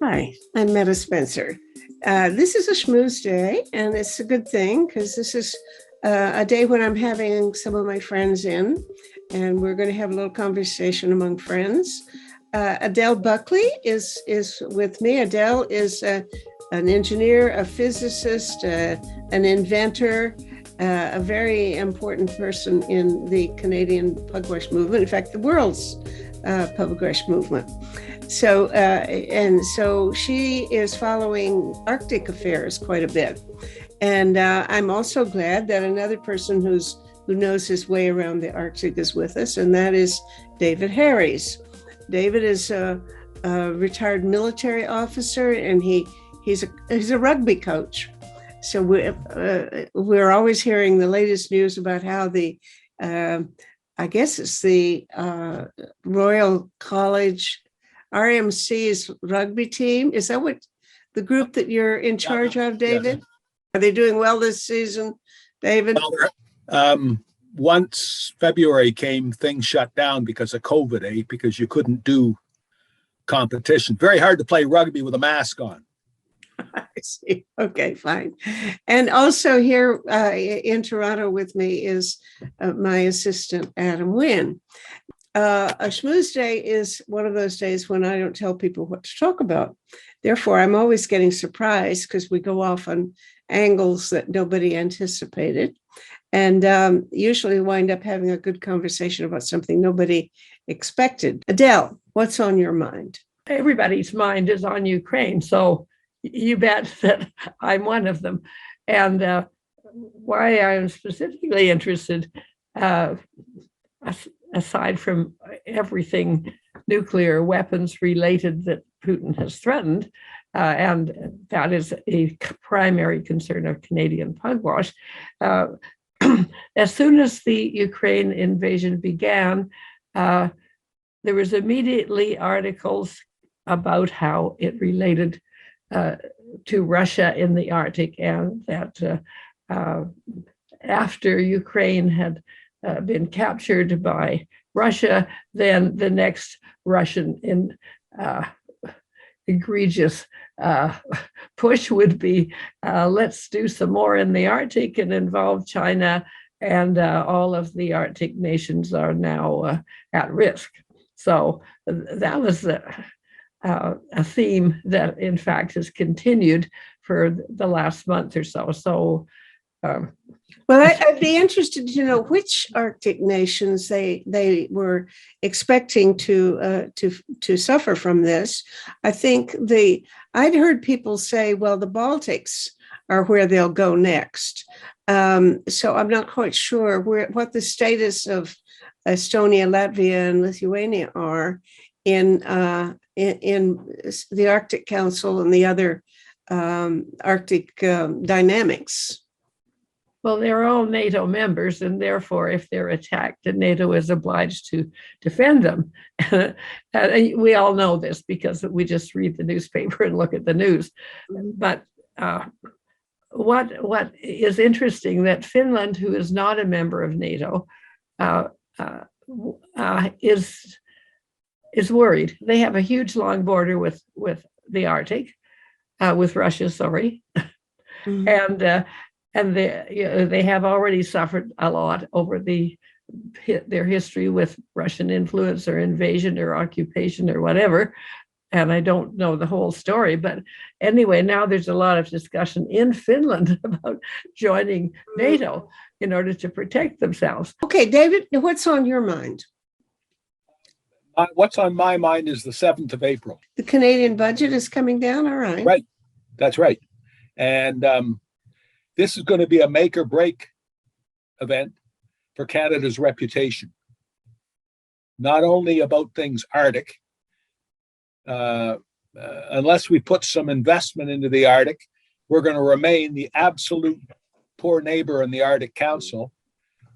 Hi, I'm Meta Spencer. This is a schmooze day, and it's a good thing because this is a day when I'm having some of my friends in, and we're going to have a little conversation among friends. Adele Buckley is with me. Adele is an engineer, a physicist, an inventor, a very important person in the Canadian Pugwash movement. In fact, the world's Pugwash movement. So she is following Arctic affairs quite a bit. And I'm also glad that another person who knows his way around the Arctic is with us, and that is David Harries. David is a retired military officer, and he's a rugby coach. So we're always hearing the latest news about how I guess it's the Royal College RMC's rugby team. Is that what the group that you're in charge of, David? Yes. Are they doing well this season, David? Well, once February came, things shut down because of COVID, because you couldn't do competition. Very hard to play rugby with a mask on. I see. Okay, fine. And also here in Toronto with me is my assistant, Adam Wynn. A schmooze day is one of those days when I don't tell people what to talk about. Therefore, I'm always getting surprised because we go off on angles that nobody anticipated, and usually wind up having a good conversation about something nobody expected. Adele, what's on your mind? Everybody's mind is on Ukraine, so you bet that I'm one of them. And why I'm specifically interested, aside from everything nuclear weapons related that Putin has threatened, and that is a primary concern of Canadian Pugwash. As soon as the Ukraine invasion began, there was immediately articles about how it related to Russia in the Arctic, and that after Ukraine had been captured by Russia, then the next Russian egregious push would be, let's do some more in the Arctic and involve China, and all of the Arctic nations are now at risk. So that was a theme that, in fact, has continued for the last month or so. So, well, I'd be interested to know which Arctic nations they were expecting to suffer from this. I think I'd heard people say, well, the Baltics are where they'll go next. So I'm not quite sure what the status of Estonia, Latvia, and Lithuania are in the Arctic Council and the other Arctic dynamics. Well, they're all NATO members, and therefore, if they're attacked, NATO is obliged to defend them. We all know this because we just read the newspaper and look at the news. But what is interesting, that Finland, who is not a member of NATO, is worried. They have a huge long border with the Arctic, with Russia, sorry, mm-hmm. And they have already suffered a lot over their history with Russian influence or invasion or occupation or whatever. And I don't know the whole story, but anyway, now there's a lot of discussion in Finland about joining NATO in order to protect themselves. Okay, David, what's on your mind? What's on my mind is the 7th of April. The Canadian budget is coming down, all right. Right, that's right. And this is going to be a make or break event for Canada's reputation. Not only about things Arctic, unless we put some investment into the Arctic, we're going to remain the absolute poor neighbor in the Arctic Council.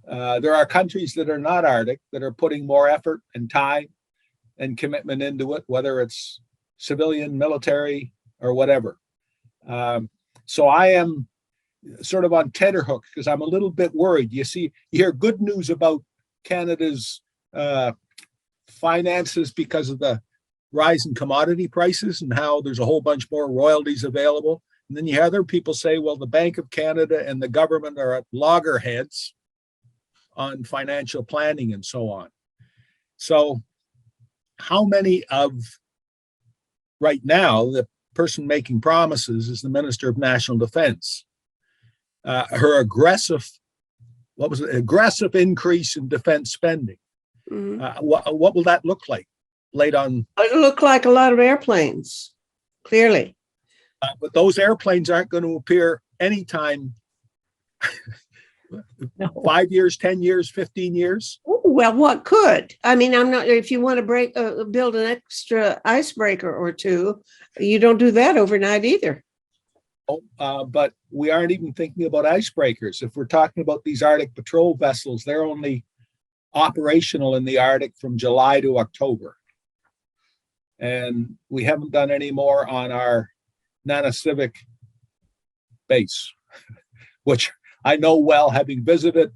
There are countries that are not Arctic that are putting more effort and time and commitment into it, whether it's civilian, military, or whatever. So I am sort of on tenterhook because I'm a little bit worried. You see, you hear good news about Canada's finances because of the rise in commodity prices and how there's a whole bunch more royalties available. And then you have other people say, well, the Bank of Canada and the government are at loggerheads on financial planning and so on. So how many of, right now, the person making promises is the Minister of National Defense. Her aggressive aggressive increase in defense spending. What will that look like late on? It'll look like a lot of airplanes, clearly. But those airplanes aren't going to appear anytime. No. 5 years, 10 years, 15 years. Well, what could? I mean, I'm not, if you want to build an extra icebreaker or two, you don't do that overnight either. But we aren't even thinking about icebreakers. If we're talking about these Arctic patrol vessels, they're only operational in the Arctic from July to October. And we haven't done any more on our Nanisivik base, which I know well, having visited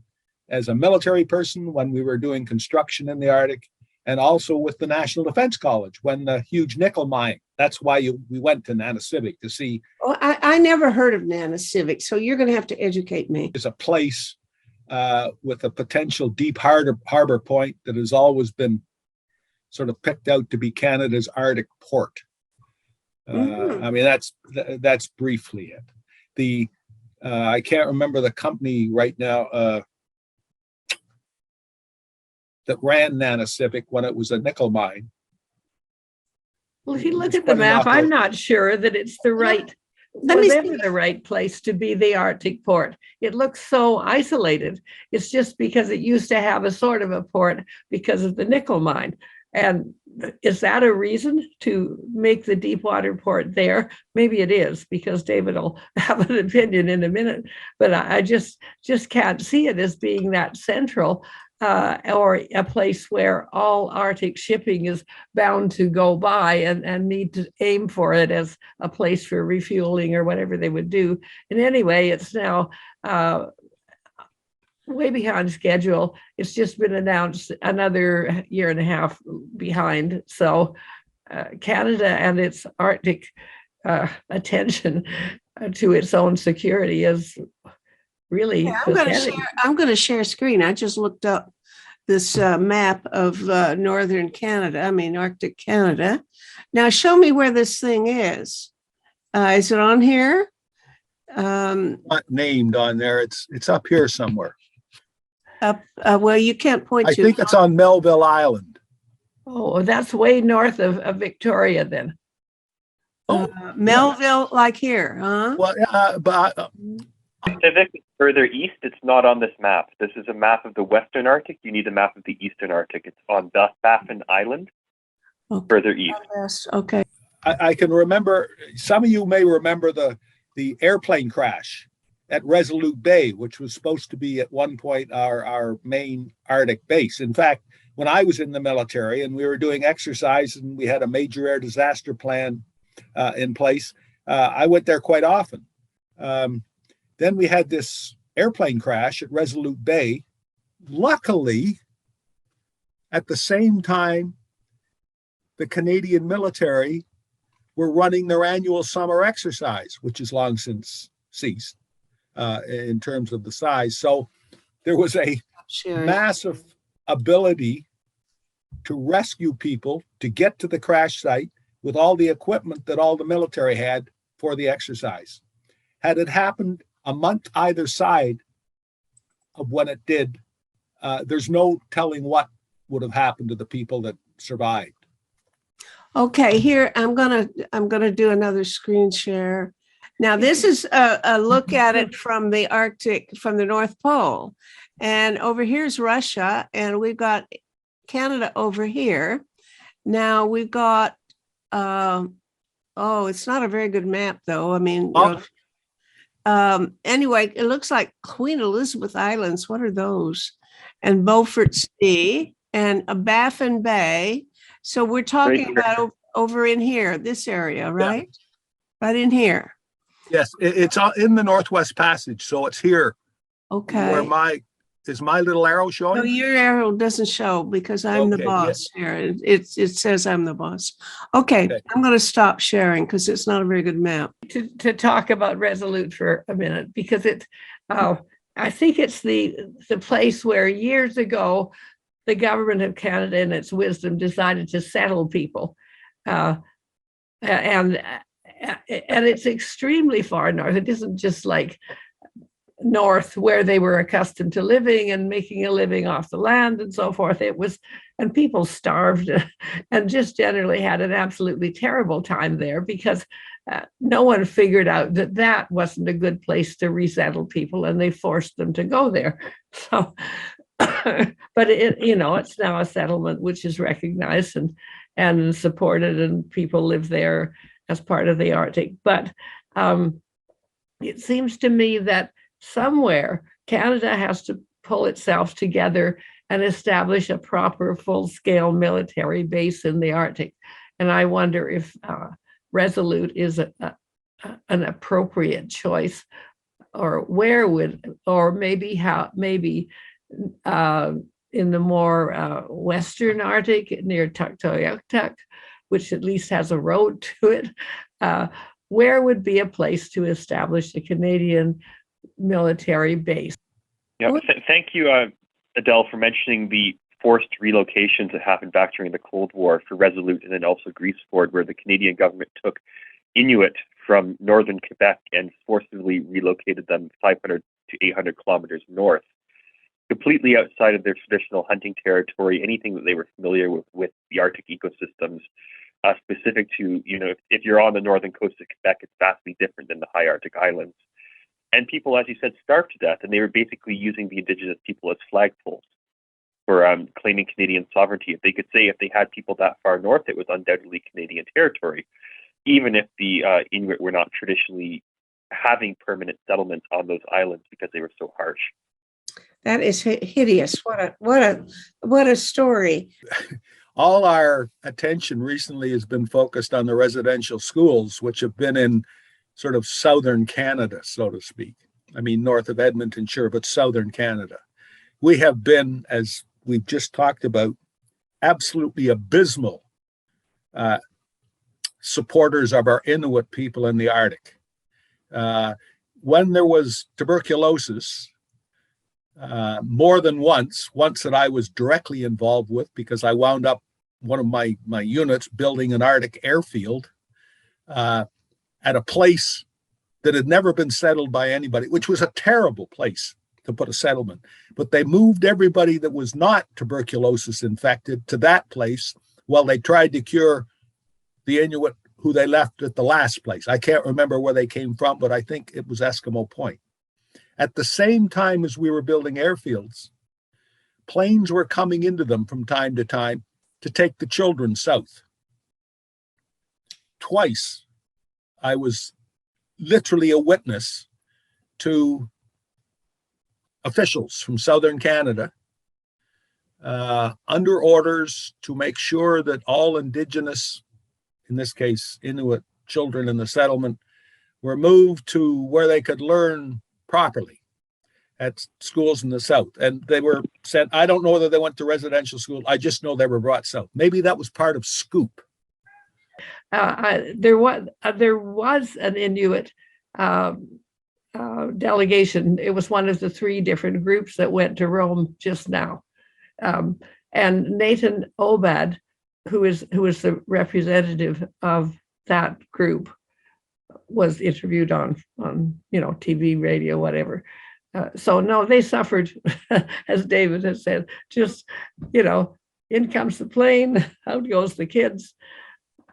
as a military person when we were doing construction in the Arctic, and also with the National Defense College when the huge nickel mine. That's why we went to Nanisivik to see. Oh, I never heard of Nanisivik, so you're going to have to educate me. It's a place with a potential deep harbor point that has always been sort of picked out to be Canada's Arctic port. I mean, that's briefly it. I can't remember the company right now that ran Nanisivik when it was a nickel mine. Well, if you look at the map, I'm not sure that it's the right, the right place to be the Arctic port. It looks so isolated. It's just because it used to have a sort of a port because of the nickel mine. And is that a reason to make the deep water port there? Maybe it is, because David will have an opinion in a minute, but I just can't see it as being that central or a place where all Arctic shipping is bound to go by and need to aim for it as a place for refueling or whatever they would do. And anyway, it's now way behind schedule. It's just been announced another year and a half behind. So Canada and its Arctic attention to its own security is really pathetic. I'm going to share screen. I just looked up this map of northern Canada, Arctic Canada. Now show me where this thing is. Is it on here? Not named on there. It's up here somewhere. Well, you can't point to. I think it's on Melville Island. Oh, that's way north of Victoria then. Melville, like here, huh? Well, but Pacific is further east. It's not on this map. This is a map of the Western Arctic. You need a map of the Eastern Arctic. It's on Baffin Island, further east. Yes. Okay. I can remember, some of you may remember the airplane crash at Resolute Bay, which was supposed to be at one point our main Arctic base. In fact, when I was in the military and we were doing exercise and we had a major air disaster plan in place, I went there quite often. Then we had this airplane crash at Resolute Bay. Luckily, at the same time, the Canadian military were running their annual summer exercise, which has long since ceased in terms of the size. So there was a massive ability to rescue people, to get to the crash site with all the equipment that all the military had for the exercise. Had it happened a month either side of when it did, there's no telling what would have happened to the people that survived. Okay, here I'm gonna do another screen share. Now this is a look at it from the Arctic, from the North Pole, and over here's Russia, and we've got Canada over here. Now we've got it's not a very good map though. Anyway, it looks like Queen Elizabeth Islands. What are those? And Beaufort Sea and Baffin Bay. So we're talking about over in here, this area, right? Yeah. Right in here. Yes, it's in the Northwest Passage. So it's here. Okay. Where my is my little arrow No, showing? your arrow doesn't show because I'm the Okay, yeah. boss here. It says I'm the boss. Okay, Okay. I'm going to stop sharing because it's not a very good map. To talk about Resolute for a minute, because I think it's the place where years ago the government of Canada, in its wisdom, decided to settle people, and it's extremely far north. It isn't just like north where they were accustomed to living and making a living off the land and so forth. It was, and people starved and just generally had an absolutely terrible time there because no one figured out that that wasn't a good place to resettle people, and they forced them to go there. So, but it's now a settlement which is recognized and supported, and people live there as part of the Arctic. But it seems to me that somewhere Canada has to pull itself together and establish a proper full-scale military base in the Arctic. And I wonder if Resolute is an appropriate choice, or maybe in the more western Arctic near Tuktoyaktuk, which at least has a road to it, where would be a place to establish a Canadian military base? Yeah, thank you, Adele, for mentioning the forced relocations that happened back during the Cold War for Resolute, and then also Greaseford, where the Canadian government took Inuit from northern Quebec and forcibly relocated them 500 to 800 kilometers north, completely outside of their traditional hunting territory, anything that they were familiar with the Arctic ecosystems, specific to, if you're on the northern coast of Quebec, it's vastly different than the high Arctic islands. And people, as you said, starved to death, and they were basically using the Indigenous people as flagpoles for claiming Canadian sovereignty. If they could say if they had people that far north, it was undoubtedly Canadian territory, even if the Inuit were not traditionally having permanent settlements on those islands because they were so harsh. That is hideous. What a story. All our attention recently has been focused on the residential schools, which have been in sort of southern Canada, so to speak. I mean, north of Edmonton, sure, but southern Canada. We have been, as we've just talked about, absolutely abysmal supporters of our Inuit people in the Arctic. When there was tuberculosis, more than once that I was directly involved with, because I wound up one of my units building an Arctic airfield at a place that had never been settled by anybody, which was a terrible place to put a settlement. But they moved everybody that was not tuberculosis infected to that place while they tried to cure the Inuit who they left at the last place. I can't remember where they came from, but I think it was Eskimo Point. At the same time as we were building airfields, planes were coming into them from time to time to take the children south. Twice, I was literally a witness to officials from southern Canada under orders to make sure that all Indigenous, in this case, Inuit children in the settlement, were moved to where they could learn properly at schools in the south. And they were sent, I don't know whether they went to residential school. I just know they were brought south. Maybe that was part of SCOOP. There was an Inuit delegation. It was one of the three different groups that went to Rome just now. And Nathan Obad, who is the representative of that group, was interviewed on TV, radio, whatever. So no, they suffered, as David has said. Just in comes the plane, out goes the kids.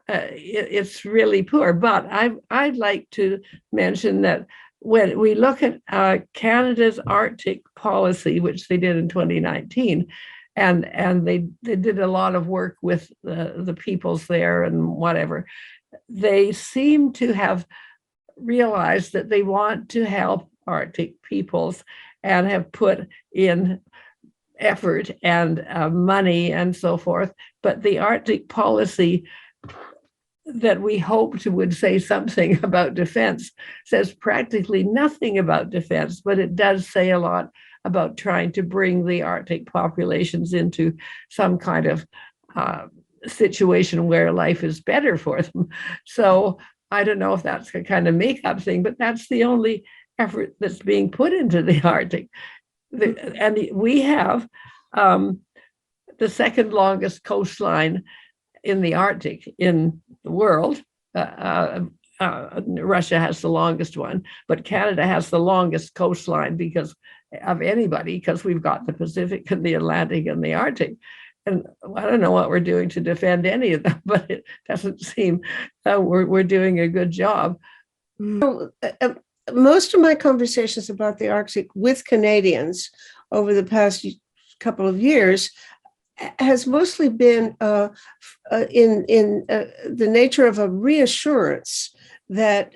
It's really poor. But I'd like to mention that when we look at Canada's Arctic policy, which they did in 2019, and they did a lot of work with the peoples there and whatever, they seem to have realized that they want to help Arctic peoples and have put in effort and money and so forth. But the Arctic policy that we hoped would say something about defense says practically nothing about defense, but it does say a lot about trying to bring the Arctic populations into some kind of situation where life is better for them. So I don't know if that's a kind of make-up thing, but that's the only effort that's being put into the Arctic. And we have the second longest coastline in the Arctic in the world. Russia has the longest one, but Canada has the longest coastline because of anybody, because we've got the Pacific and the Atlantic and the Arctic. And I don't know what we're doing to defend any of them, but it doesn't seem we're doing a good job. Most of my conversations about the Arctic with Canadians over the past couple of years has mostly been in the nature of a reassurance that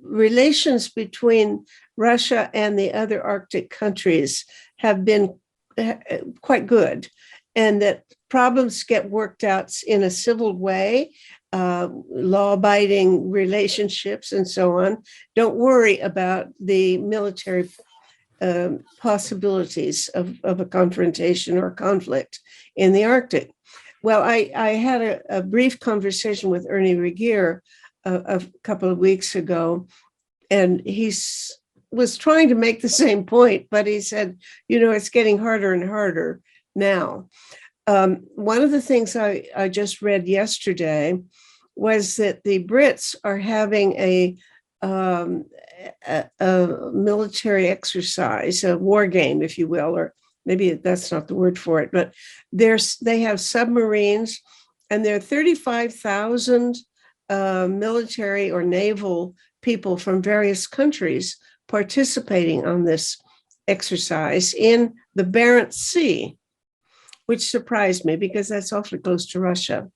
relations between Russia and the other Arctic countries have been quite good, and that problems get worked out in a civil way, law-abiding relationships and so on. Don't worry about the military possibilities of a confrontation or conflict in the Arctic. Well, I had a brief conversation with Ernie Regier a couple of weeks ago, and he was trying to make the same point, but he said, it's getting harder and harder now. One of the things I just read yesterday was that the Brits are having a military exercise, a war game, if you will, or maybe that's not the word for it, but they have submarines, and there are 35,000 military or naval people from various countries participating on this exercise in the Barents Sea, which surprised me because that's awfully close to Russia.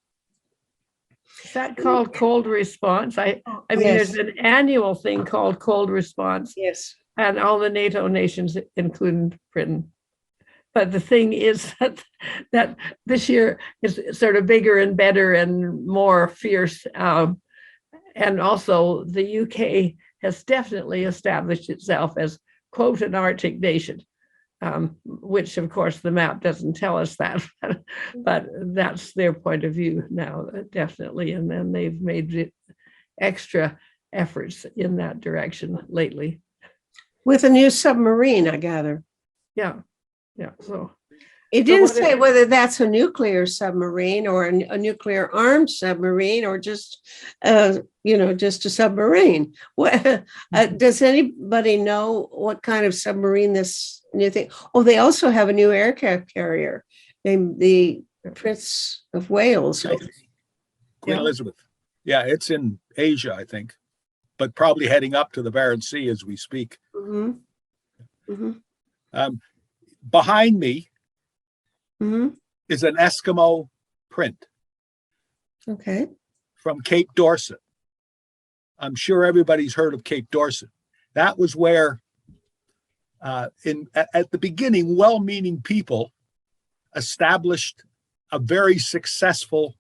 Is that called cold response? I mean, Yes. There's an annual thing called cold response, Yes. and all the NATO nations, including Britain. But the thing is that this year is sort of bigger and better and more fierce. And also the UK has definitely established itself as, quote, an Arctic nation, which of course the map doesn't tell us that, but that's their point of view now, definitely. And then they've made extra efforts in that direction lately. With a new submarine, I gather. Yeah. So it didn't say whether that's a nuclear submarine or a nuclear armed submarine or just, just a submarine. Does anybody know what kind of submarine this new thing? Oh, they also have a new aircraft carrier named the Prince of Wales, I think. Queen Elizabeth. Yeah, it's in Asia, I think, but probably heading up to the Barents Sea as we speak. Mm-hmm. Mm-hmm. Behind me Mm-hmm. is an Eskimo print. Okay. From Cape Dorset. I'm sure everybody's heard of Cape Dorset. That was where, at the beginning, well-meaning people established a very successful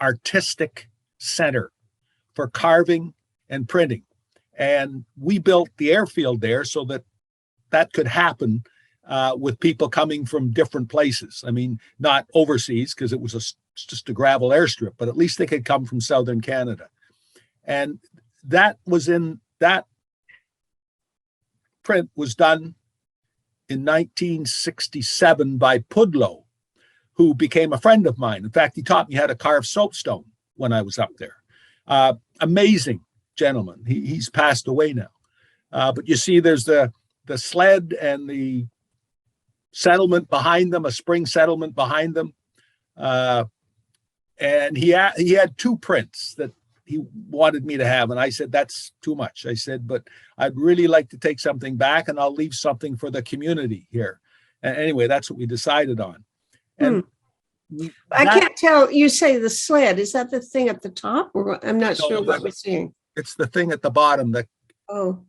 artistic center for carving and printing. And we built the airfield there so that could happen with people coming from different places. I mean, not overseas because it was just a gravel airstrip, but at least they could come from southern Canada. And that print was done in 1967 by Pudlow, who became a friend of mine. In fact, he taught me how to carve soapstone when I was up there. Amazing gentleman. He's passed away now. But you see, there's the sled and the settlement behind them, a spring settlement behind them. And he had two prints that he wanted me to have. And I said, that's too much. I said, but I'd really like to take something back and I'll leave something for the community here. And anyway, that's what we decided on. And I can't tell. You say the sled. Is that the thing at the top? Or I'm not sure what we're seeing. It's the thing at the bottom. Oh,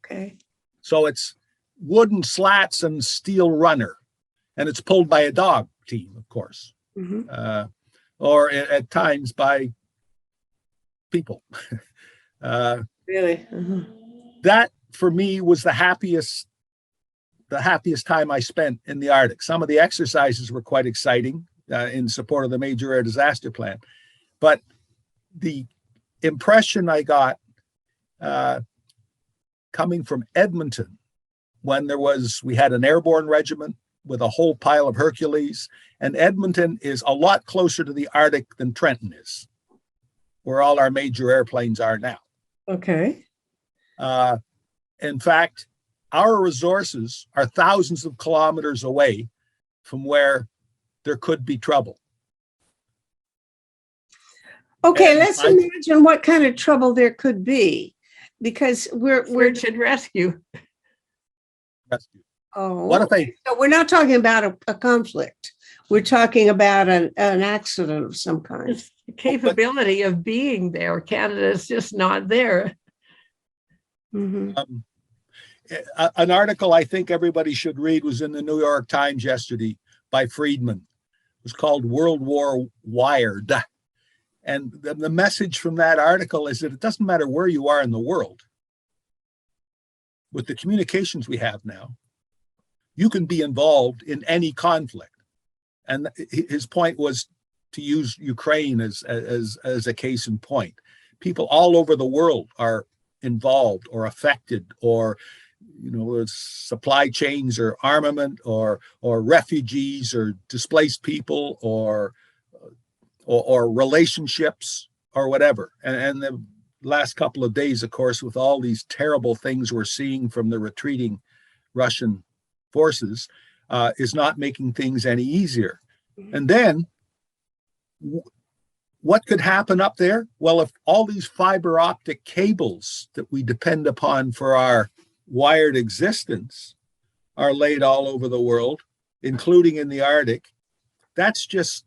okay. So it's wooden slats and steel runner. And it's pulled by a dog team, of course. Mm-hmm. Or at times by people. Really? Mm-hmm. That, for me, was the happiest the happiest time I spent in the Arctic. Some of the exercises were quite exciting in support of the Major Air Disaster Plan. But the impression I got coming from Edmonton, when we had an airborne regiment with a whole pile of Hercules, and Edmonton is a lot closer to the Arctic than Trenton is, where all our major airplanes are now. Okay. In fact, our resources are thousands of kilometers away from where there could be trouble. Okay, And let's imagine what kind of trouble there could be, because we're Search and rescue. What if so we're not talking about a conflict. We're talking about an accident of some kind. It's the capability of being there. Canada is just not there. Mm-hmm. An article I think everybody should read was in the New York Times yesterday by Friedman. It was called World War Wired. And the message from that article is that it doesn't matter where you are in the world. With the communications we have now, you can be involved in any conflict. And his point was to use Ukraine as a case in point. People all over the world are involved or affected, or supply chains or armament or refugees or displaced people or relationships or whatever. And the last couple of days, of course, with all these terrible things we're seeing from the retreating Russian forces, is not making things any easier. And then what could happen up there? Well, if all these fiber optic cables that we depend upon for our wired existence are laid all over the world, including in the Arctic, that's just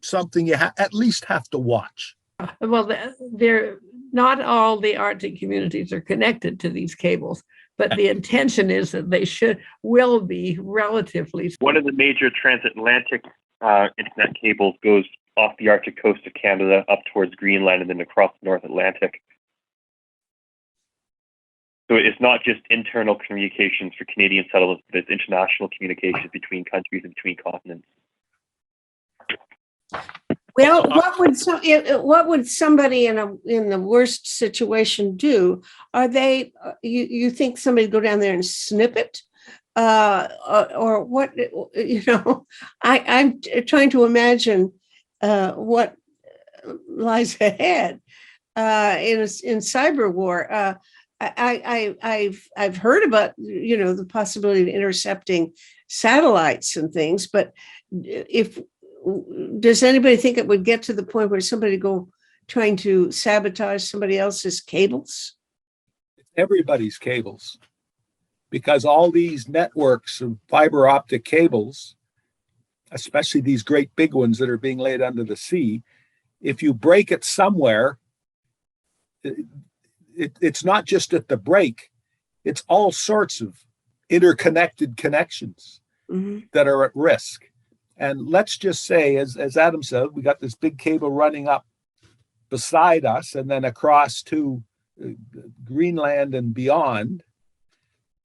something you at least have to watch. Well, they're not all the Arctic communities are connected to these cables, but the intention is that they will be relatively. One of the major transatlantic internet cables goes off the Arctic coast of Canada up towards Greenland and then across the North Atlantic. So it's not just internal communications for Canadian settlements, but it's international communications between countries and between continents. Well, what would somebody in the worst situation do? Are they? You think somebody go down there and snip it, or what? I'm trying to imagine what lies ahead in cyber war. I've heard about the possibility of intercepting satellites and things, but does anybody think it would get to the point where somebody go trying to sabotage somebody else's cables? Everybody's cables, because all these networks of fiber optic cables, especially these great big ones that are being laid under the sea, if you break it somewhere, it's not just at the break, it's all sorts of interconnected connections that are at risk. And let's just say, as Adam said, we got this big cable running up beside us and then across to Greenland and beyond.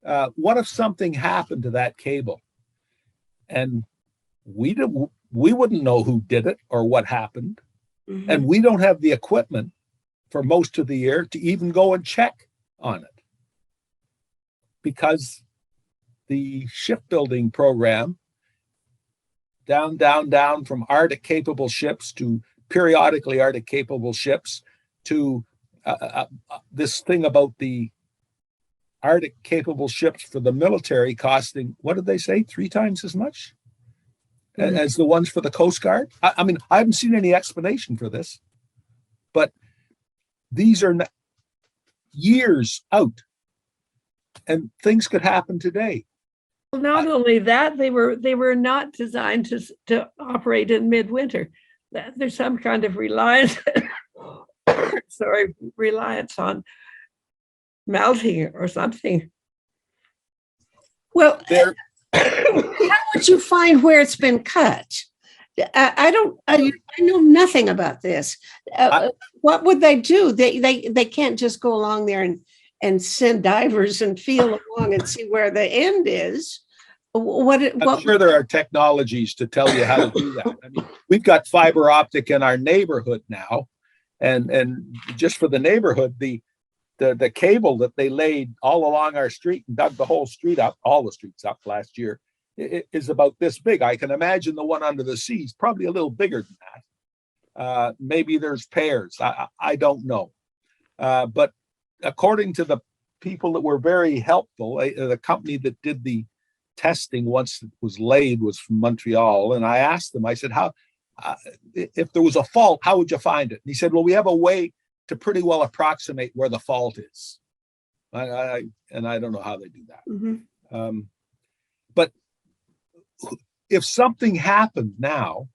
What if something happened to that cable? And we wouldn't know who did it or what happened. And we don't have the equipment for most of the year to even go and check on it. Because the shipbuilding program, down from Arctic capable ships to periodically Arctic capable ships to this thing about the Arctic capable ships for the military costing, what did they say, 3 times as much as the ones for the Coast Guard? I mean, I haven't seen any explanation for this, but these are years out and things could happen today. Well, not only that, they were not designed to operate in midwinter. There's some kind of reliance on melting or something. Well, how would you find where it's been cut? I know nothing about this. What would they do? They can't just go along there and send divers and feel along and see where the end is. I'm sure there are technologies to tell you how to do that. I mean, we've got fiber optic in our neighborhood now, and just for the neighborhood, the cable that they laid all along our street and dug the whole street up, all the streets up last year, is about this big. I can imagine the one under the sea is probably a little bigger than that. Maybe there's pairs. I don't know. But according to the people that were very helpful, the company that did the testing once it was laid was from Montreal. And I asked them, I said, how, if there was a fault, how would you find it? And he said, well, we have a way to pretty well approximate where the fault is. And I don't know how they do that. Mm-hmm. But if something happened now,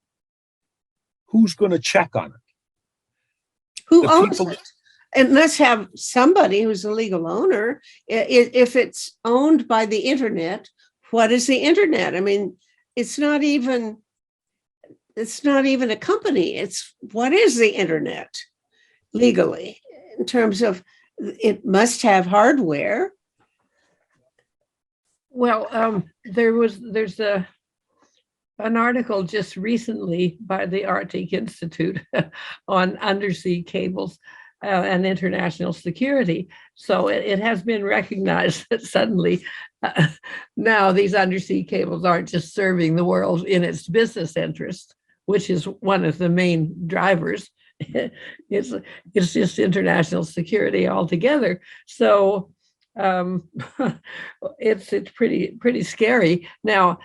who's going to check on it? Who owns it? And let's have somebody who's a legal owner. If it's owned by the internet, what is the internet? I mean, it's not even a company. It's what is the internet legally in terms of it must have hardware. Well, there's an article just recently by the Arctic Institute on undersea cables and international security. So it has been recognized that suddenly now these undersea cables aren't just serving the world in its business interest, which is one of the main drivers. It's just international security altogether. So it's pretty scary. Now,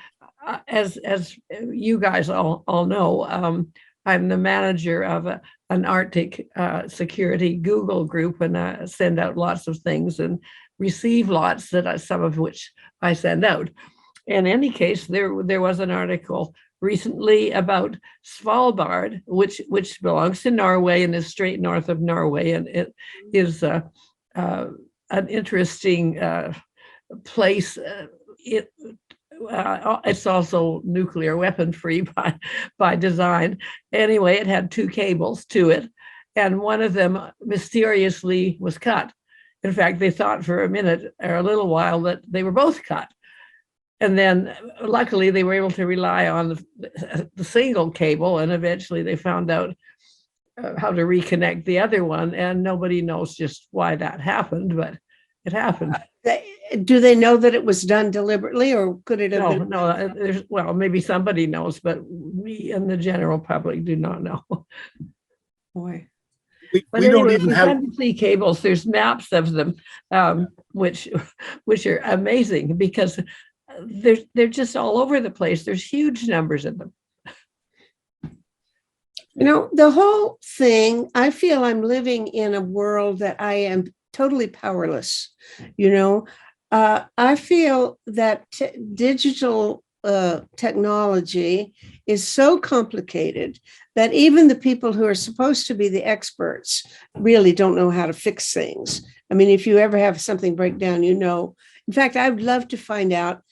as you guys all know, I'm the manager of an Arctic security Google group, and I send out lots of things and receive lots some of which I send out. In any case, there was an article recently about Svalbard, which belongs to Norway and is straight north of Norway, and it is an interesting place. It's also nuclear weapon free by design. Anyway, it had two cables to it, and one of them mysteriously was cut. In fact, they thought for a minute or a little while that they were both cut. And then luckily they were able to rely on the single cable, and eventually they found out how to reconnect the other one, and nobody knows just why that happened, but it happened. Do they know that it was done deliberately, or could it have been? No, well, maybe somebody knows, but we and the general public do not know. Boy. We don't even have undersea cables. There's maps of them, which are amazing because they're just all over the place. There's huge numbers of them. You know, the whole thing, I feel I'm living in a world that I am totally powerless. You know, I feel that digital technology is so complicated that even the people who are supposed to be the experts really don't know how to fix things. I mean, if you ever have something break down, you know. In fact, I would love to find out,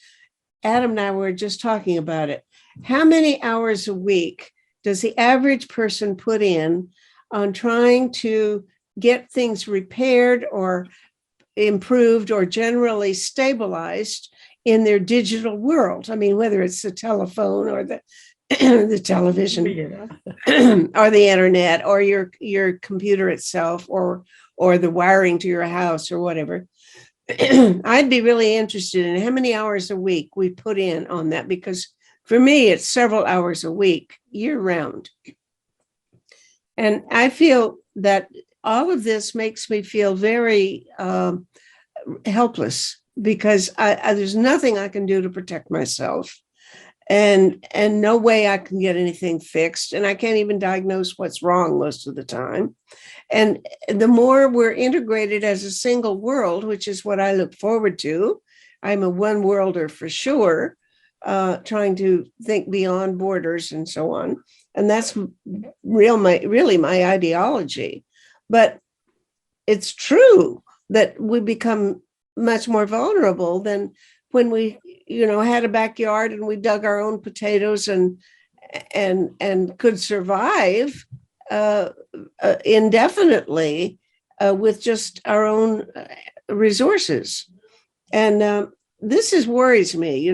Adam and I were just talking about it, how many hours a week does the average person put in on trying to get things repaired or improved or generally stabilized in their digital world? I mean, whether it's the telephone or the the television or the internet or your computer itself or the wiring to your house or whatever. I'd be really interested in how many hours a week we put in on that, because for me, it's several hours a week, year round. And I feel that all of this makes me feel very helpless, because there's nothing I can do to protect myself, and no way I can get anything fixed. And I can't even diagnose what's wrong most of the time. And the more we're integrated as a single world, which is what I look forward to, I'm a one worlder for sure, trying to think beyond borders and so on. And that's really my ideology. But it's true that we become much more vulnerable than when we, had a backyard and we dug our own potatoes and could survive indefinitely with just our own resources. And this worries me,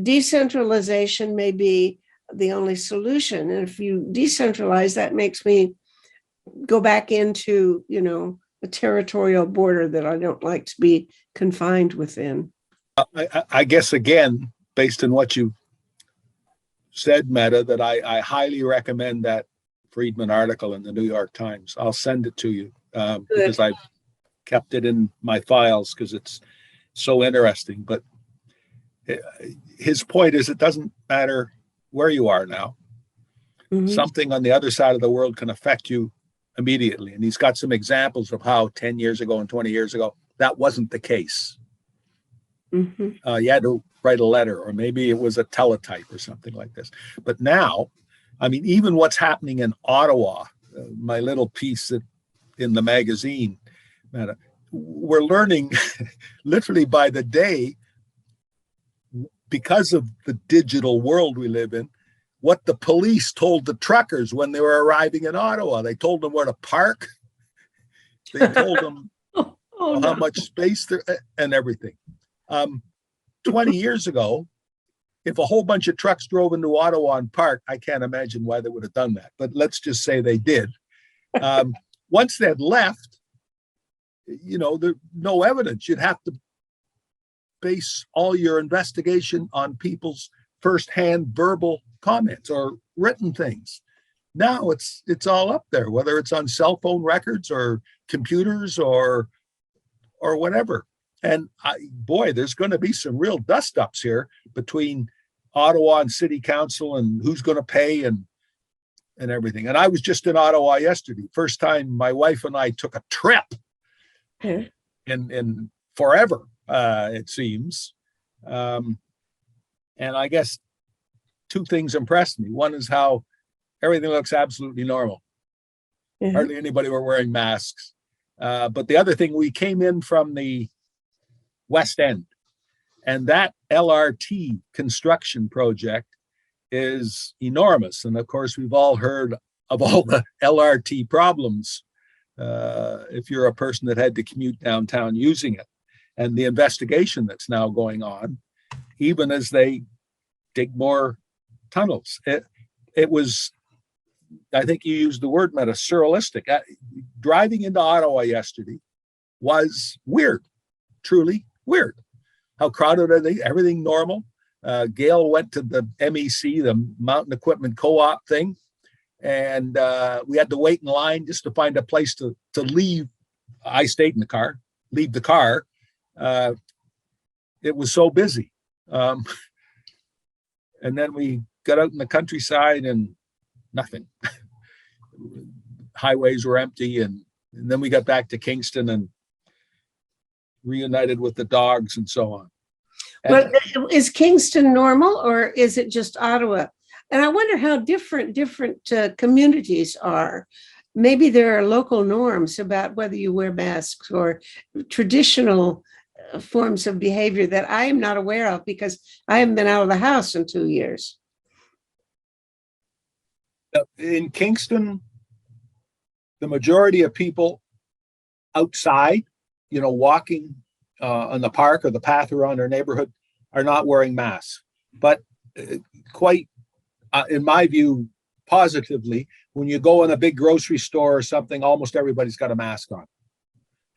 decentralization may be the only solution. And if you decentralize, that makes me go back into, a territorial border that I don't like to be confined within. I guess, again, based on what you said, Meta, that I highly recommend that Friedman article in the New York Times. I'll send it to you because I've kept it in my files because it's so interesting. But his point is it doesn't matter where you are now. Mm-hmm. Something on the other side of the world can affect you immediately. And he's got some examples of how 10 years ago and 20 years ago, that wasn't the case. Mm-hmm. You had to write a letter, or maybe it was a teletype or something like this. But now, I mean, even what's happening in Ottawa, my little piece in the magazine, we're learning literally by the day, because of the digital world we live in, what the police told the truckers when they were arriving in Ottawa. They told them where to park. They told them how much space there and everything. 20 years ago, if a whole bunch of trucks drove into Ottawa and parked, I can't imagine why they would have done that. But let's just say they did. Once they'd left, there's no evidence. You'd have to base all your investigation on people's firsthand verbal comments or written things. Now it's all up there, whether it's on cell phone records or computers or whatever. And there's going to be some real dust-ups here between Ottawa and City Council and who's going to pay and everything. And I was just in Ottawa yesterday. First time my wife and I took a trip in forever, it seems. And I guess two things impressed me. One is how everything looks absolutely normal. Mm-hmm. Hardly anybody were wearing masks. But the other thing, we came in from the West End, and that LRT construction project is enormous. And of course, we've all heard of all the LRT problems if you're a person that had to commute downtown using it. And the investigation that's now going on, even as they dig more tunnels. It was, I think you used the word, Meta, surrealistic. Driving into Ottawa yesterday was weird, truly weird. How crowded are they? Everything normal. Gail went to the MEC, the Mountain Equipment Co-op thing, and we had to wait in line just to find a place to leave. I stayed in the car, leave the car. It was so busy. And then we got out in the countryside and nothing. Highways were empty. And then we got back to Kingston and reunited with the dogs and so on. But is Kingston normal, or is it just Ottawa? And I wonder how different communities are. Maybe there are local norms about whether you wear masks or traditional forms of behavior that I am not aware of because I haven't been out of the house in 2 years. In Kingston, the majority of people outside, walking on the park or the path around their neighborhood are not wearing masks. But quite, in my view, positively, when you go in a big grocery store or something, almost everybody's got a mask on.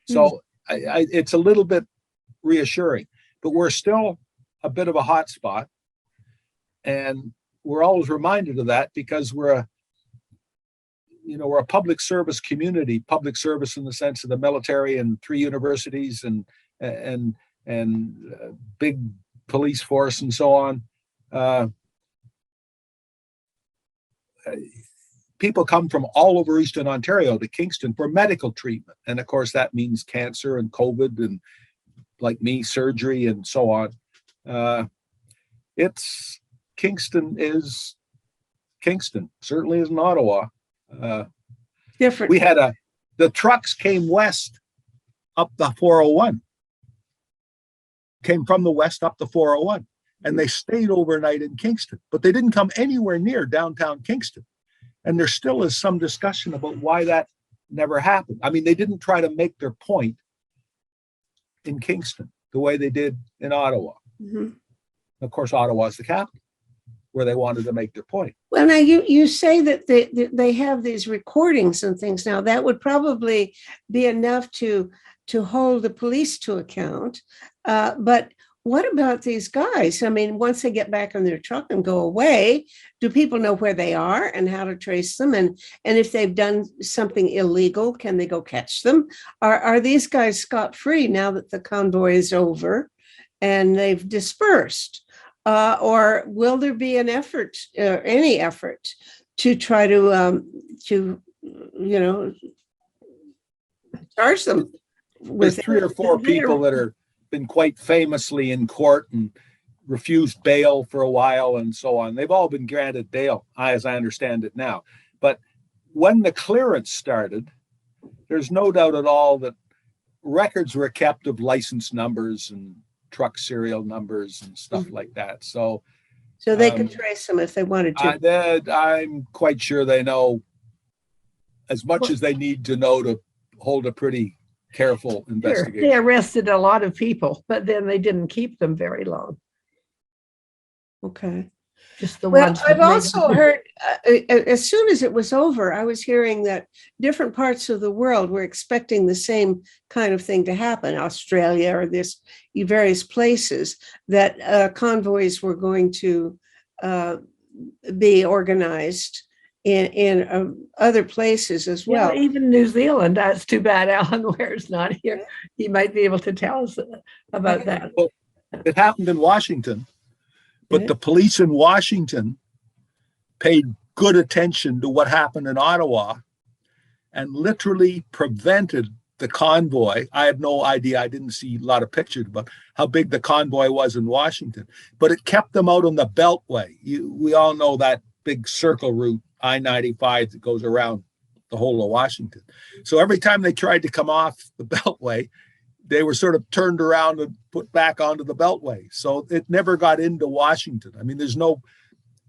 So it's a little bit reassuring, but we're still a bit of a hot spot. And we're always reminded of that because we're a public service community, public service in the sense of the military and 3 universities and big police force and so on. People come from all over Eastern Ontario to Kingston for medical treatment. And of course, that means cancer and COVID and, like me, surgery and so on. Kingston is Kingston, certainly isn't Ottawa. Different. We had the trucks came west up the 401, came from the west up the 401, and they stayed overnight in Kingston, but they didn't come anywhere near downtown Kingston. And there still is some discussion about why that never happened. I mean, they didn't try to make their point in Kingston, the way they did in Ottawa. Mhm. Of course, Ottawa is the capital where they wanted to make their point. Well, now you say that they have these recordings and things. Now that would probably be enough to hold the police to account. But what about these guys? I mean, once they get back in their truck and go away, do people know where they are and how to trace them? And if they've done something illegal, can they go catch them? Are these guys scot-free now that the convoy is over and they've dispersed? Or will there be an effort, any effort, to try to charge them with? There's 3 or 4 people that are been quite famously in court and refused bail for a while and so on. They've all been granted bail, as I understand it now. But when the clearance started, there's no doubt at all that records were kept of license numbers and truck serial numbers and stuff like that. So they could trace them if they wanted to. I'm quite sure they know as much as they need to know to hold a pretty careful investigation. They arrested a lot of people, but then they didn't keep them very long. Okay. Just the Well, ones. I've also heard, as soon as it was over, I was hearing that different parts of the world were expecting the same kind of thing to happen. Australia or various places, that convoys were going to be organized in other places as well. Yeah, even New Zealand. That's too bad Alan Ware's not here. He might be able to tell us about that. Well, it happened in Washington. But the police in Washington paid good attention to what happened in Ottawa and literally prevented the convoy. I had no idea. I didn't see a lot of pictures about how big the convoy was in Washington, but it kept them out on the Beltway. We all know that big circle route, I-95, that goes around the whole of Washington. So every time they tried to come off the Beltway, they were sort of turned around and put back onto the Beltway. So it never got into Washington. I mean, there's no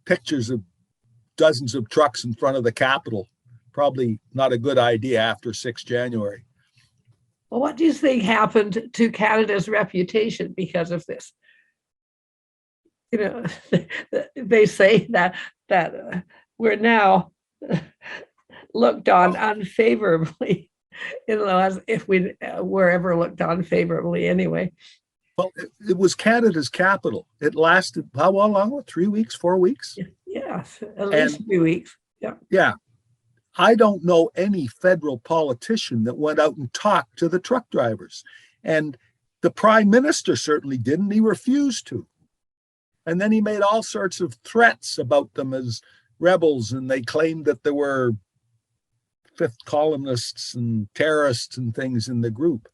pictures of dozens of trucks in front of the Capitol. Probably not a good idea after 6 January. Well, what do you think happened to Canada's reputation because of this? You know, they say that we're now looked on unfavorably, as if we were ever looked on favorably anyway. Well, it was Canada's capital. It lasted how long? 3 weeks, 4 weeks? Yeah, at least 3 weeks. Yeah. Yeah. I don't know any federal politician that went out and talked to the truck drivers. And the prime minister certainly didn't. He refused to. And then he made all sorts of threats about them as rebels. And they claimed that there were fifth columnists and terrorists and things in the group.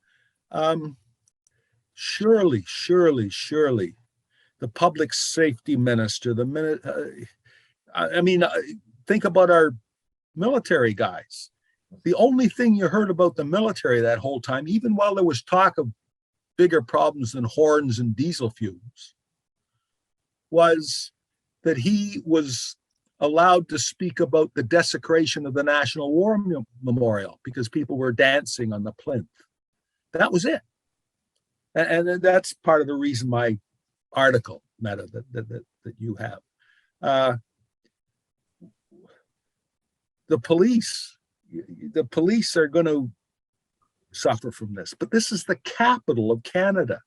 Surely, the public safety minister, think about our military guys. The only thing you heard about the military that whole time, even while there was talk of bigger problems than horns and diesel fumes, was that he was allowed to speak about the desecration of the National War Memorial because people were dancing on the plinth. That was it. And that's part of the reason my article, Meta, that you have. The police are going to suffer from this, but this is the capital of Canada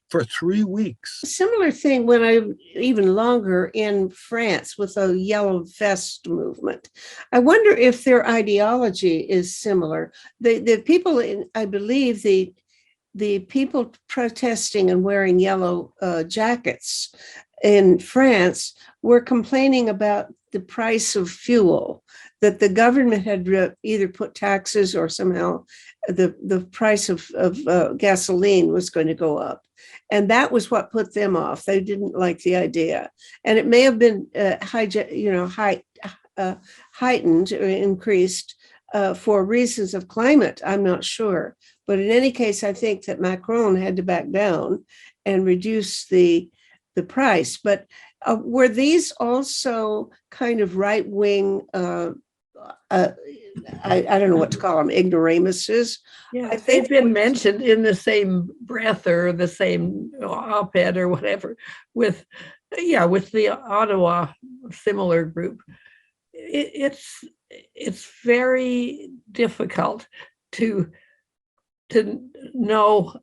for 3 weeks. Similar thing when even longer in France with the Yellow Vest movement. I wonder if their ideology is similar. The people I believe the people protesting and wearing yellow jackets in France were complaining about the price of fuel, that the government had either put taxes or somehow the price of gasoline was going to go up. And that was what put them off. They didn't like the idea. And it may have been heightened or increased for reasons of climate. I'm not sure. But in any case, I think that Macron had to back down and reduce the price. But were these also kind of right-wing I don't know what to call them, ignoramuses. Yeah, I think they've been mentioned in the same breath or the same op-ed or whatever with, yeah, with the Ottawa similar group. It's very difficult to know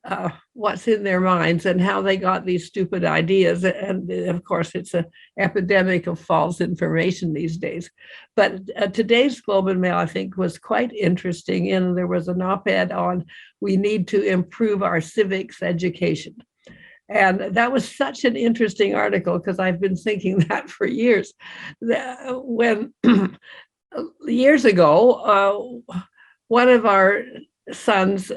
what's in their minds and how they got these stupid ideas. And of course, it's an epidemic of false information these days. But today's Globe and Mail, I think, was quite interesting. And there was an op-ed on we need to improve our civics education. And that was such an interesting article because I've been thinking that for years. When years ago, one of our sons,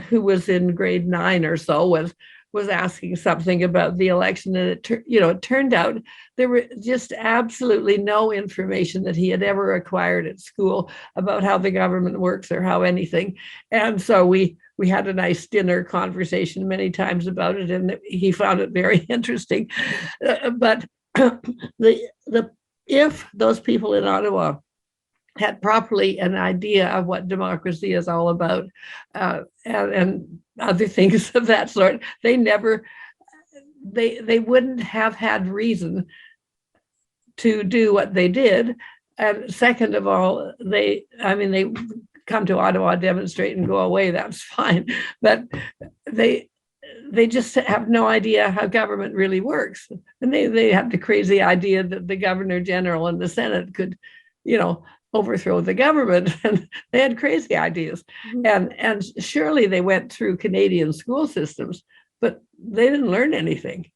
who was in grade 9 or so, was asking something about the election, and it turned out there were just absolutely no information that he had ever acquired at school about how the government works or how anything. And so we had a nice dinner conversation many times about it, and he found it very interesting. But if those people in Ottawa had properly an idea of what democracy is all about, and other things of that sort, they wouldn't have had reason to do what they did. And second of all, they come to Ottawa, demonstrate, and go away. That's fine, but they just have no idea how government really works, and they have the crazy idea that the Governor General and the Senate could, overthrow the government, and they had crazy ideas. And surely they went through Canadian school systems, but they didn't learn anything.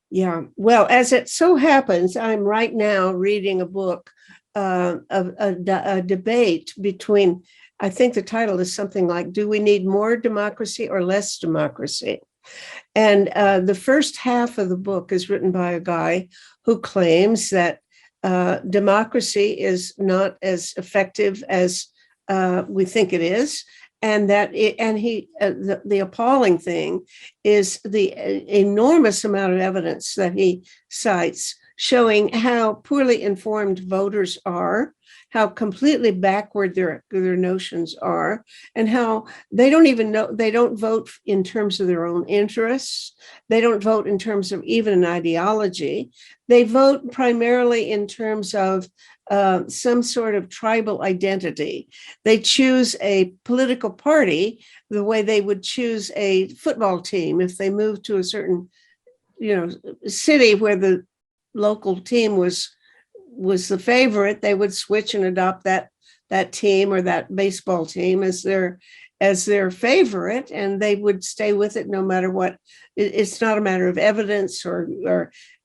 Yeah, well, as it so happens, I'm right now reading a book of a debate between, I think the title is something like, do we need more democracy or less democracy? And the first half of the book is written by a guy who claims that democracy is not as effective as we think it is, and that the appalling thing is the enormous amount of evidence that he cites showing how poorly informed voters are, how completely backward their notions are, and how they don't even know, they don't vote in terms of their own interests. They don't vote in terms of even an ideology. They vote primarily in terms of some sort of tribal identity. They choose a political party the way they would choose a football team if they moved to a certain, city where the local team was the favorite. They would switch and adopt that team or that baseball team as their favorite, and they would stay with it no matter what. It's not a matter of evidence, or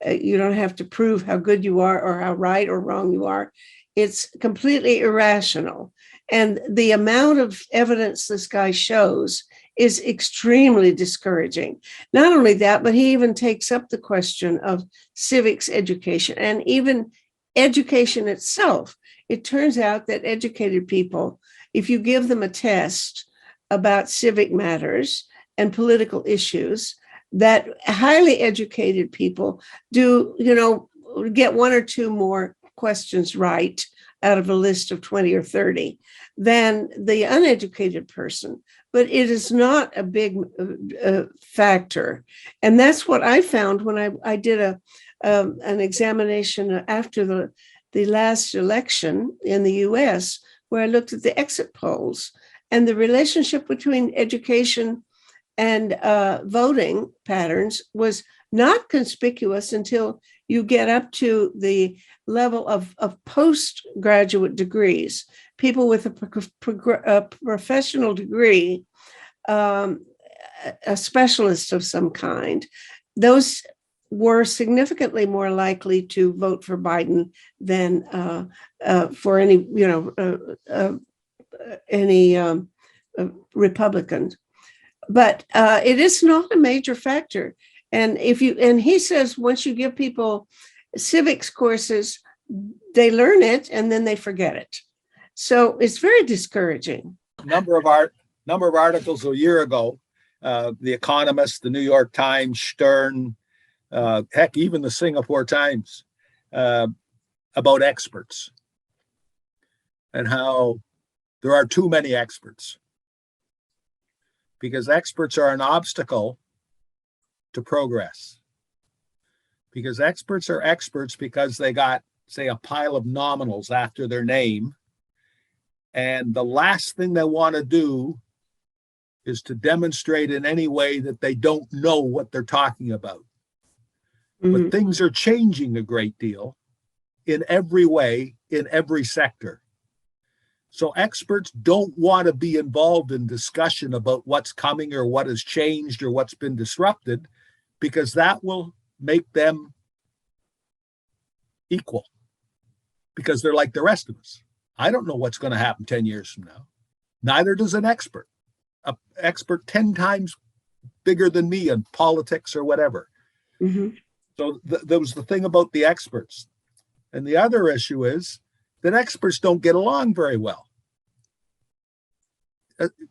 you don't have to prove how good you are or how right or wrong you are. It's completely irrational. And the amount of evidence this guy shows is extremely discouraging. Not only that, but he even takes up the question of civics education and even education itself. It turns out that educated people, if you give them a test about civic matters and political issues, that highly educated people do, get one or two more questions right out of a list of 20 or 30 than the uneducated person. But it is not a big factor. And that's what I found when I did an examination after the last election in the US, where I looked at the exit polls, and the relationship between education and voting patterns was not conspicuous until you get up to the level of postgraduate degrees, people with a professional degree, a specialist of some kind. Those were significantly more likely to vote for Biden than for any Republican. But it is not a major factor. And he says once you give people civics courses, they learn it and then they forget it. So it's very discouraging. Number of articles a year ago, The Economist, the New York Times, Stern, heck, even the Singapore Times, about experts. and how there are too many experts, because experts are an obstacle to progress. Because experts are experts because they got, say, a pile of nominals after their name. And the last thing they want to do is to demonstrate in any way that they don't know what they're talking about. But things are changing a great deal in every way, in every sector. So experts don't want to be involved in discussion about what's coming or what has changed or what's been disrupted, because that will make them equal, because they're like the rest of us. I don't know what's going to happen 10 years from now. Neither does an expert. An expert 10 times bigger than me in politics or whatever. So there was the thing about the experts. And the other issue is that experts don't get along very well.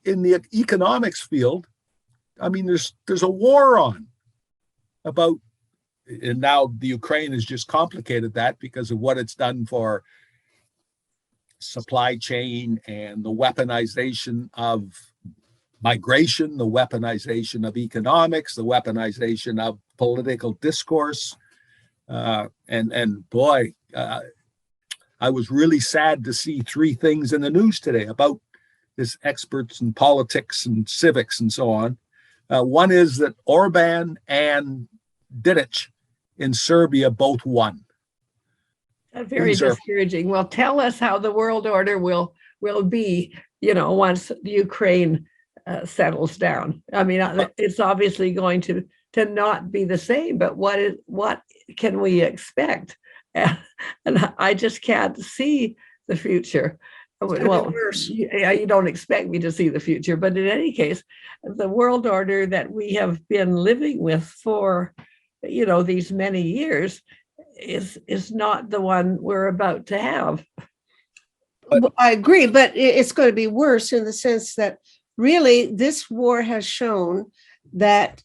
In the economics field, I mean, there's a war on about, and now the Ukraine has just complicated that because of what it's done for supply chain and the weaponization of migration, the weaponization of economics, the weaponization of political discourse. And boy, I was really sad to see three things in the news today about this experts in politics and civics and so on. One is that Orban and Didic in Serbia both won. Very discouraging. Well, tell us how the world order will be, once the Ukraine settles down. I mean, it's obviously going to not be the same, but what can we expect? And I just can't see the future. Well, you don't expect me to see the future, but in any case, the world order that we have been living with for, these many years is not the one we're about to have. Well, I agree, but it's going to be worse in the sense that really this war has shown that,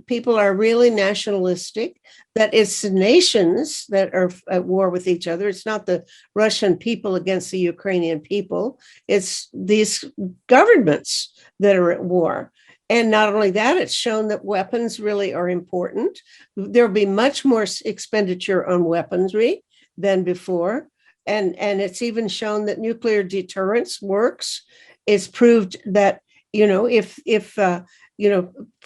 people are really nationalistic, that it's nations that are at war with each other. It's not the Russian people against the Ukrainian people. It's these governments that are at war. And not only that, it's shown that weapons really are important. There'll be much more expenditure on weaponry than before. And it's even shown that nuclear deterrence works. It's proved that, if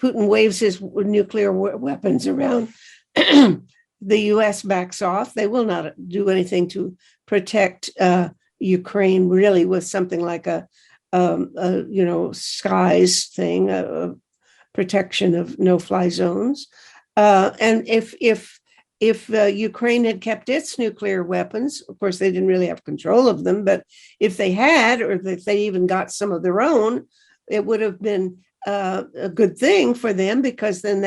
Putin waves his nuclear weapons around, the U.S. backs off. They will not do anything to protect Ukraine really with something like a skies thing, a protection of no-fly zones. And if Ukraine had kept its nuclear weapons, of course, they didn't really have control of them, but if they had, or if they even got some of their own, it would have been a good thing for them, because then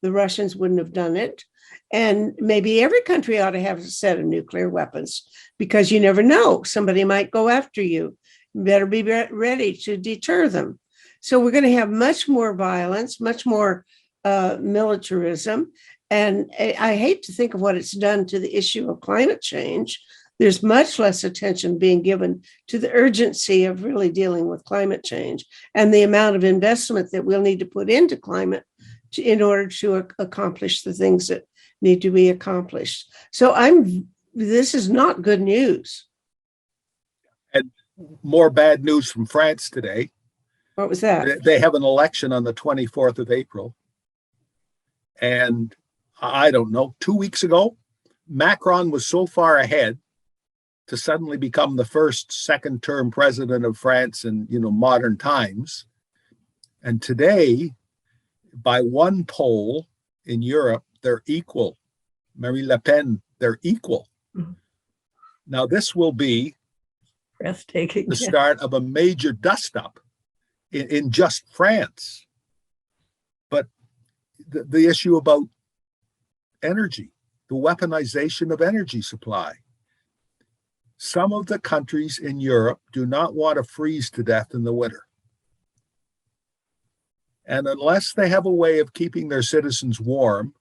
the Russians wouldn't have done it. And maybe every country ought to have a set of nuclear weapons, because you never know. Somebody might go after you. You better be ready to deter them. So we're going to have much more violence, much more militarism. And I hate to think of what it's done to the issue of climate change. There's much less attention being given to the urgency of really dealing with climate change and the amount of investment that we'll need to put into climate in order to accomplish the things that need to be accomplished. So this is not good news. And more bad news from France today. What was that? They have an election on the 24th of April. And I don't know, 2 weeks ago, Macron was so far ahead to suddenly become the first second-term president of France in modern times. And today, by one poll in Europe, they're equal. Marine Le Pen, they're equal. Mm-hmm. Now, this will be breathtaking. The start of a major dust-up in just France. But the issue about energy, the weaponization of energy supply. Some of the countries in Europe do not want to freeze to death in the winter. And unless they have a way of keeping their citizens warm,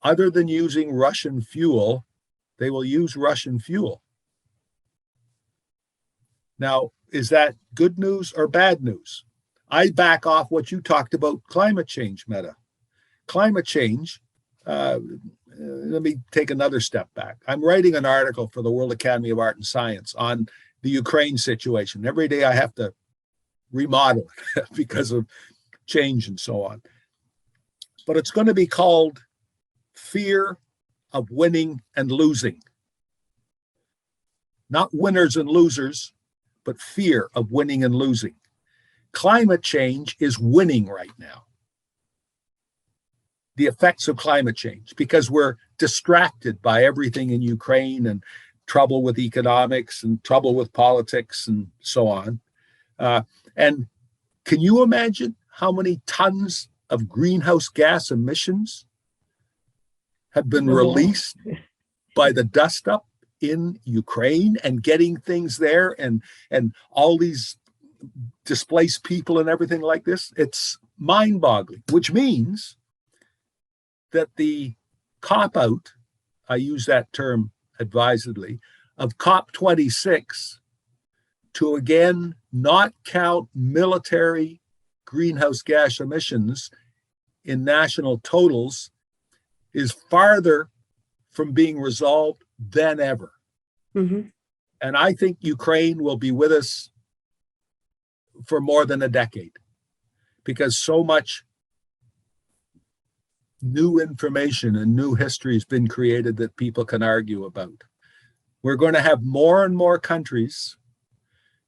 other than using Russian fuel, they will use Russian fuel. Now, is that good news or bad news? I back off what you talked about climate change, Meta. Climate change, let me take another step back. I'm writing an article for the World Academy of Art and Science on the Ukraine situation. Every day I have to remodel it because of change and so on. But it's going to be called Fear of Winning and Losing. Not winners and losers, but fear of winning and losing. Climate change is winning right now. The effects of climate change, because we're distracted by everything in Ukraine and trouble with economics and trouble with politics and so on. And can you imagine how many tons of greenhouse gas emissions have been released by the dust up in Ukraine and getting things there and all these displaced people and everything like this? It's mind-boggling, which means that the cop-out, I use that term advisedly, of COP26 to again not count military greenhouse gas emissions in national totals is farther from being resolved than ever. Mm-hmm. And I think Ukraine will be with us for more than a decade because so much new information and new history has been created that people can argue about. We're going to have more and more countries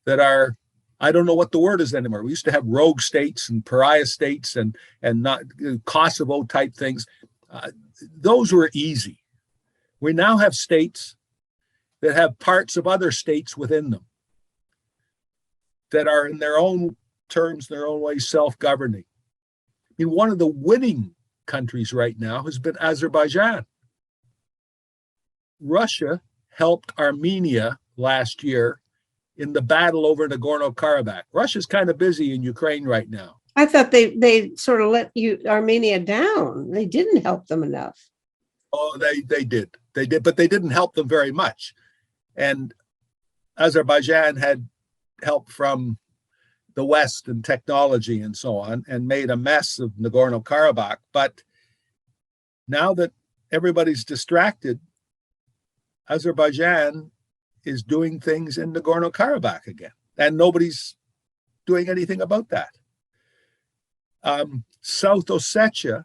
that are, I don't know what the word is anymore. We used to have rogue states and pariah states and not Kosovo type things. Those were easy. We now have states that have parts of other states within them that are in their own terms, their own way, self-governing. I mean, one of the winning countries right now has been Azerbaijan. Russia helped Armenia last year in the battle over Nagorno-Karabakh. Russia's kind of busy in Ukraine right now. I thought they sort of let Armenia down. They didn't help them enough. Oh, they did, but they didn't help them very much. And Azerbaijan had help from the West and technology and so on, and made a mess of Nagorno-Karabakh. But now that everybody's distracted, Azerbaijan is doing things in Nagorno-Karabakh again, and nobody's doing anything about that. South Ossetia,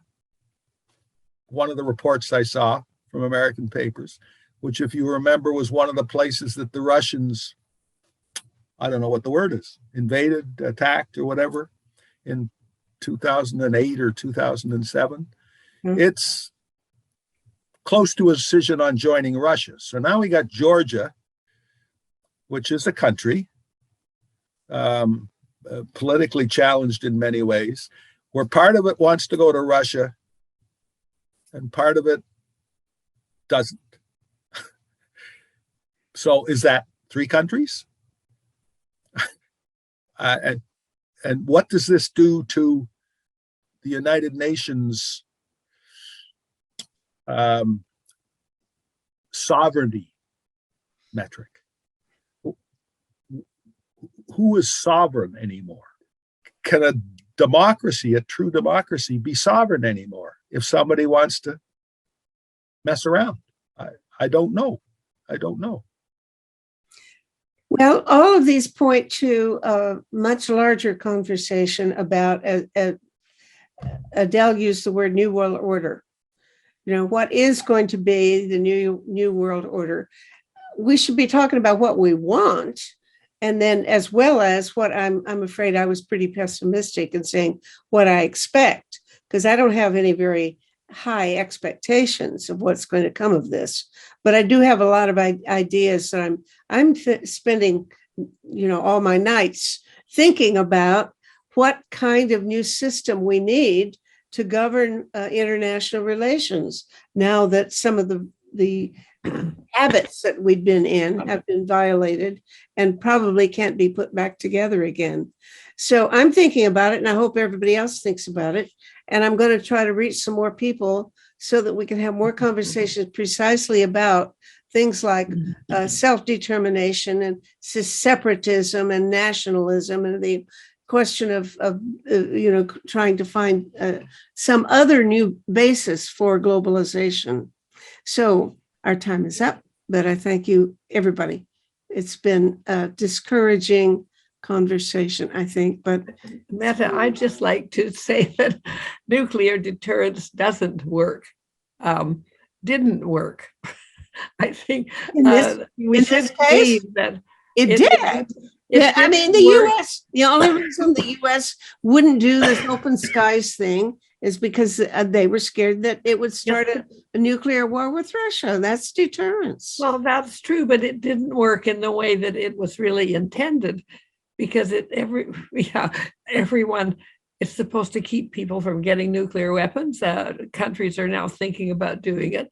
one of the reports I saw from American papers, which, if you remember, was one of the places that the Russians, I don't know what the word is, invaded, attacked, or whatever in 2008 or 2007. Mm-hmm. It's close to a decision on joining Russia. So now we got Georgia, which is a country, politically challenged in many ways, where part of it wants to go to Russia and part of it doesn't. So is that 3 countries? And what does this do to the United Nations sovereignty metric? Who is sovereign anymore? Can a democracy, a true democracy, be sovereign anymore if somebody wants to mess around? I don't know. I don't know. Well, all of these point to a much larger conversation about, Adele used the word New World Order. You know, what is going to be the new world order? We should be talking about what we want, and then as well as what I'm afraid I was pretty pessimistic in saying what I expect, because I don't have any very high expectations of what's going to come of this. But I do have a lot of ideas that I'm spending, all my nights thinking about what kind of new system we need to govern international relations now that some of the habits that we've been in have been violated and probably can't be put back together again. So I'm thinking about it, and I hope everybody else thinks about it. And I'm going to try to reach some more people so that we can have more conversations precisely about things like self-determination and separatism and nationalism, and the question of trying to find some other new basis for globalization. So our time is up, but I thank you, everybody. It's been a discouraging conversation, I think, but Meta, I'd just like to say that nuclear deterrence doesn't work, didn't work. I think we should say that it did. Yeah, I mean, the U.S., the only reason the U.S. wouldn't do this open skies thing is because they were scared that it would start a nuclear war with Russia. That's deterrence. Well, that's true, but it didn't work in the way that it was really intended, because everyone is supposed to keep people from getting nuclear weapons. Countries are now thinking about doing it.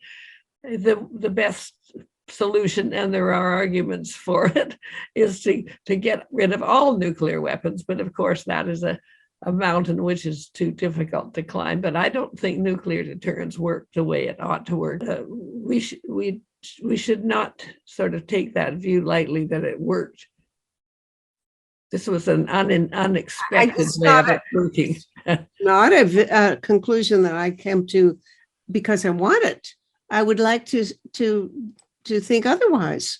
The best solution, and there are arguments for it, is to get rid of all nuclear weapons. But of course, that is a mountain which is too difficult to climb. But I don't think nuclear deterrence worked the way it ought to work. We should not sort of take that view lightly that it worked. This was an unexpected way of it working. Not a conclusion that I came to because I want it. I would like to think otherwise.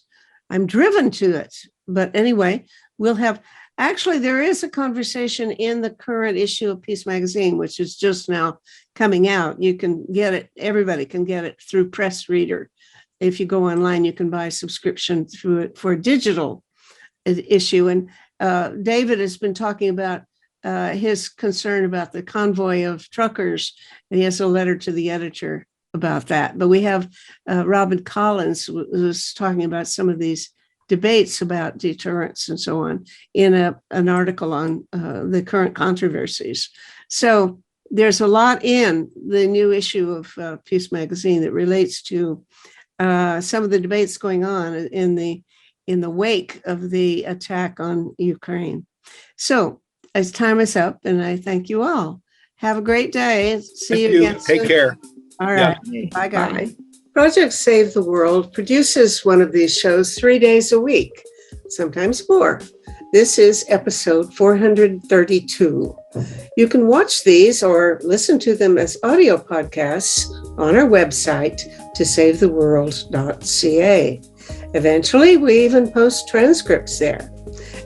I'm driven to it. But anyway, there is a conversation in the current issue of Peace Magazine, which is just now coming out. You can get it, everybody can get it through Press Reader. If you go online, you can buy a subscription through it for a digital issue. And David has been talking about his concern about the convoy of truckers. And he has a letter to the editor about that. But we have Robin Collins who's talking about some of these debates about deterrence and so on in an article on the current controversies. So there's a lot in the new issue of Peace Magazine that relates to some of the debates going on in the wake of the attack on Ukraine. So as time is up, and I thank you all. Have a great day. See you again soon. Take care. All right. Yeah. Bye, guys. Bye. Project Save the World produces one of these shows 3 days a week, sometimes more. This is episode 432. You can watch these or listen to them as audio podcasts on our website, tosavetheworld.ca. Eventually, we even post transcripts there.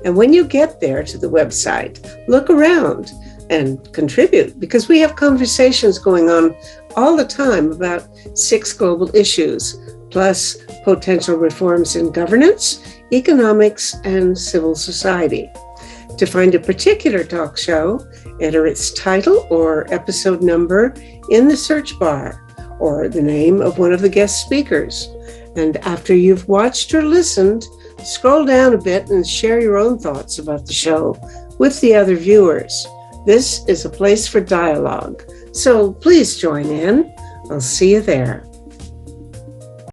And when you get there to the website, look around and contribute, because we have conversations going on all the time about 6 global issues, plus potential reforms in governance, economics, and civil society. To find a particular talk show, enter its title or episode number in the search bar, or the name of one of the guest speakers. And after you've watched or listened, scroll down a bit and share your own thoughts about the show with the other viewers. This is a place for dialogue, so please join in. I'll see you there.